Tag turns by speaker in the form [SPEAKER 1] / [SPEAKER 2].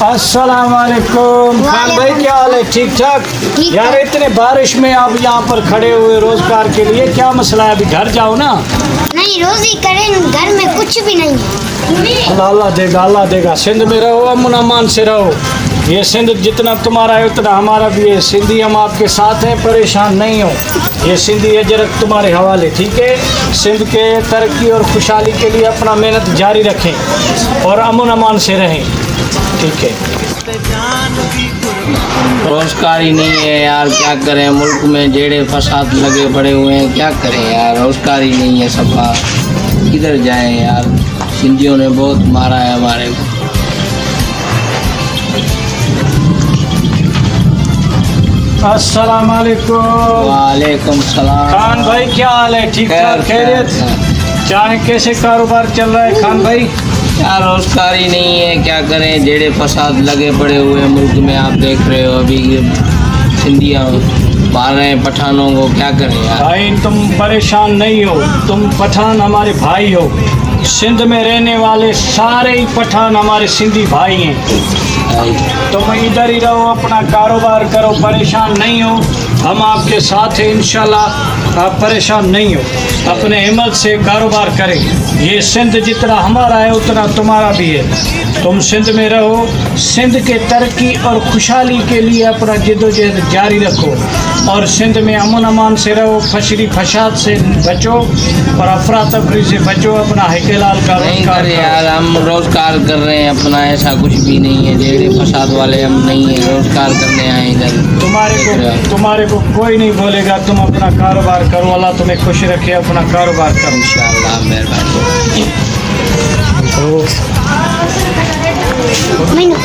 [SPEAKER 1] अस्सलाम वालेकुम। खान भाई क्या हाल है? ठीक ठाक यार। इतने बारिश में आप यहाँ पर खड़े हुए रोजगार के लिए, क्या मसला है? अभी घर जाओ ना।
[SPEAKER 2] नहीं, रोजी करें, घर में कुछ भी नहीं है।
[SPEAKER 1] अल्लाह देगा, अल्लाह देगा। सिंध में रहो, अमन अमान से रहो। ये सिंध जितना तुम्हारा है उतना हमारा भी है। सिंधी हम आपके साथ हैं, परेशान नहीं हो। ये सिंधी अजरक तुम्हारे हवाले, ठीक है। सिंध के तरक्की और खुशहाली के लिए अपना मेहनत जारी रखें और अमन अमान से रहें, ठीक है।
[SPEAKER 3] रोजगार ही नहीं है यार, क्या करें। मुल्क में जेड़े फसाद लगे पड़े हुए हैं, क्या करें यार। रोजगार ही नहीं है सफा, किधर जाएं यार। सिंधियों ने बहुत मारा है हमारे को।
[SPEAKER 1] अस्सलाम वालेकुम।
[SPEAKER 3] वालेकुम सलाम।
[SPEAKER 1] खान भाई क्या हाल है? ठीक ठाक, खैरियत? चाहे कैसे कारोबार चल रहा है खान भाई?
[SPEAKER 3] यार रोजगार ही नहीं है, क्या करें। जेड़े फसाद लगे पड़े हुए हैं मुल्क में, आप देख रहे हो। अभी सिंधिया मार रहे हैं पठानों को, क्या करें यार।
[SPEAKER 1] भाई तुम परेशान नहीं हो, तुम पठान हमारे भाई हो। सिंध में रहने वाले सारे ही पठान हमारे सिंधी भाई हैं। तुम इधर ही रहो, अपना कारोबार करो, परेशान नहीं हो। हम आपके साथ हैं इंशाल्लाह। आप परेशान नहीं हो, अपने हिम्मत से कारोबार करें। ये सिंध जितना हमारा है उतना तुम्हारा भी है। तुम सिंध में रहो, सिंध के तरक्की और खुशहाली के लिए अपना जिद्दोजहद जारी रखो और सिंध में अमन अमान से रहो। फशरी फसाद से बचो और अफरा तफरी से बचो। अपना हकेलाल का
[SPEAKER 3] नहीं कर यार, हम रोजगार कर रहे हैं अपना, ऐसा कुछ भी नहीं है। जेड़े फसाद वाले हम नहीं है, रोजगार करने आए इधर।
[SPEAKER 1] तुम्हारे को कोई नहीं बोलेगा, तुम अपना कारोबार करो। अल्लाह तुम्हें खुश रखे, अपना कारोबार करो
[SPEAKER 3] इंशाअल्लाह। मेहरबानी।
[SPEAKER 2] मैंने